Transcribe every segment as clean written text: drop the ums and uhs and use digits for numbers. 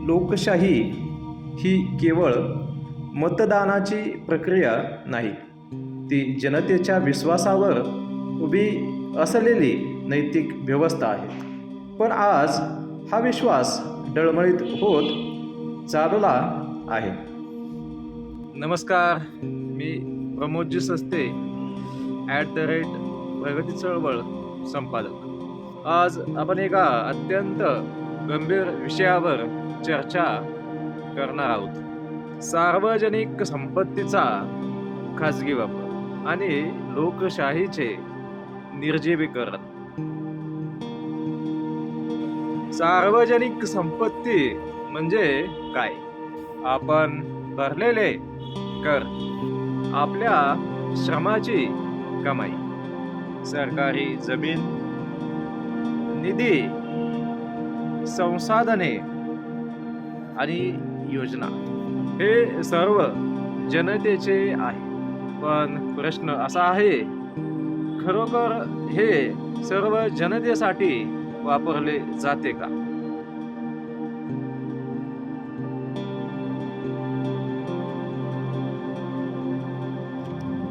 लोकशाही ही केवळ मतदानाची प्रक्रिया नाही, ती जनतेच्या विश्वासावर उभी असलेली नैतिक व्यवस्था आहे. पण आज हा विश्वास डळमळीत होत चालला आहे. नमस्कार, मी प्रमोदजी सस्ते @प्रगती चळवळ संपादक. आज आपण एका अत्यंत गंभीर विषयावर चर्चा करणार आहोत. सार्वजनिक संपत्तीचा खाजगी वापर आणि लोकशाहीचे निर्जीवीकरण. सार्वजनिक संपत्ती म्हणजे काय? आपण भरलेले कर, आपल्या श्रमाची कमाई, सरकारी जमीन, निधी, संसाधने आणि योजना हे सर्व जनतेचे आहे. पण प्रश्न असा आहे, खरोखर हे सर्व जनतेसाठी वापरले जाते का?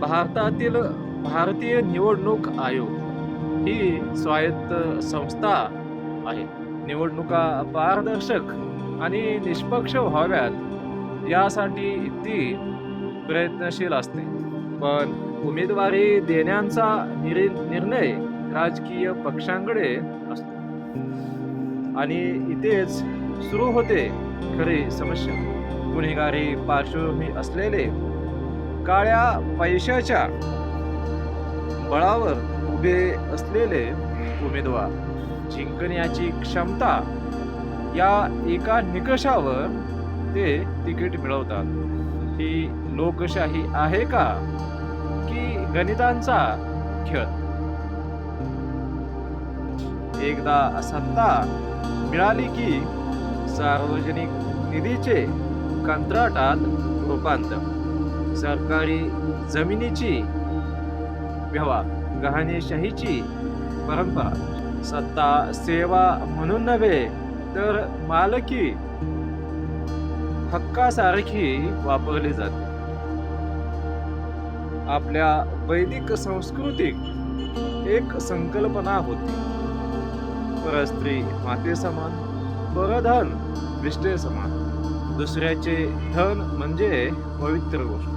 भारतातील भारतीय निवडणूक आयोग ही स्वायत्त संस्था आहे. निवडणुका पारदर्शक आणि निष्पक्ष व्हाव्यात यासाठी ती प्रयत्नशील असते. पण उमेदवारी देण्याचा निर्णय राजकीय पक्षांकडे असतो. आणि इथेच सुरू होते खरी समस्या. गुन्हेगारी पार्श्वभूमी असलेले, काळ्या पैशाच्या बळावर उभे असलेले उमेदवार जिंकण्याची क्षमता या एका निकषावर ते तिकीट मिळवतात. ही लोकशाही आहे का की गणितांचा खेळ? एकदा सत्ता मिळाली की सार्वजनिक निधीचे कंत्राटात रूपांतर, सरकारी जमिनीची व्यवहार, गहाणीशाहीची परंपरा, सत्ता सेवा म्हणून नव्हे तर मालकी हक्कासारखी वापरली जाते. आपल्या वैदिक संस्कृतीत एक संकल्पना होती, परस्त्री माते समान, परधन विष्टे समान. दुसऱ्याचे धन म्हणजे पवित्र गोष्ट,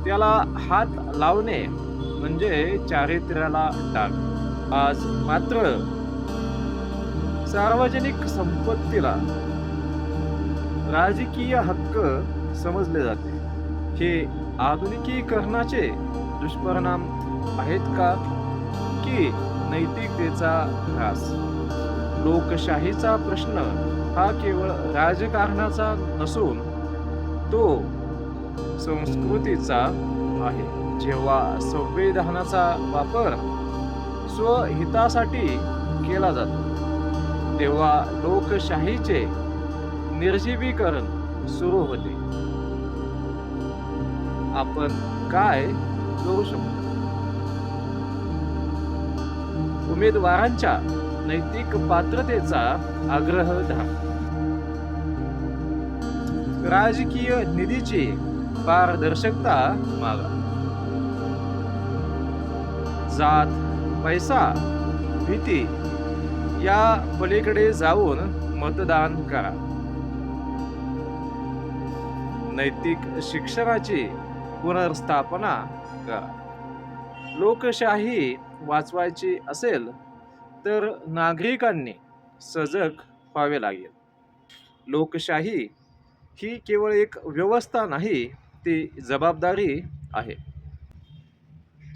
त्याला हात लावणे म्हणजे चारित्र्याला डाग. आज मात्र सार्वजनिक संपत्तीला राजकीय हक्क समजले जाते. हे आधुनिकीकरणाचे दुष्परिणाम आहेत का की नैतिकतेचा ऱ्हास? लोकशाहीचा प्रश्न हा केवळ राजकारणाचा नसून तो संस्कृतीचा आहे. जेव्हा संविधानाचा वापर स्वहितासाठी केला जातो तेव्हा लोकशाहीचे निर्जीवीकरण सुरू होते. आपण काय करू शकतो? उमेदवारांच्या नैतिक पात्रतेचा आग्रह धरा. राजकीय निधीची पारदर्शकता मागा. जात, पैसा, भीती या पलीकडे जाऊन मतदान करा. नैतिक शिक्षणाची पुनर्स्थापना करा. लोकशाही वाचवायची असेल तर नागरिकांनी सजग व्हावे लागेल. लोकशाही ही केवळ एक व्यवस्था नाही, ती जबाबदारी आहे.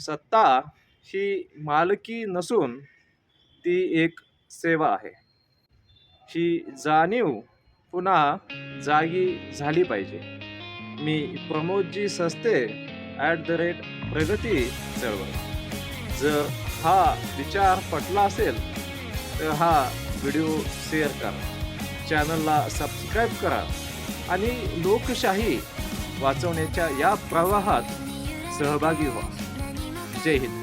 सत्ता ही मालकी नसून ती एक सेवा आहे. ही जाणीव पुन्हा जागी झाली पाहिजे. मी प्रमोदजी सस्ते @प्रगती चळवळ. जर हा विचार पटला असेल तर हा व्हिडिओ शेअर करा, चॅनलला सबस्क्राईब करा आणि लोकशाही वाचवण्याच्या या प्रवाहात सहभागी व्हा. जय हिंद.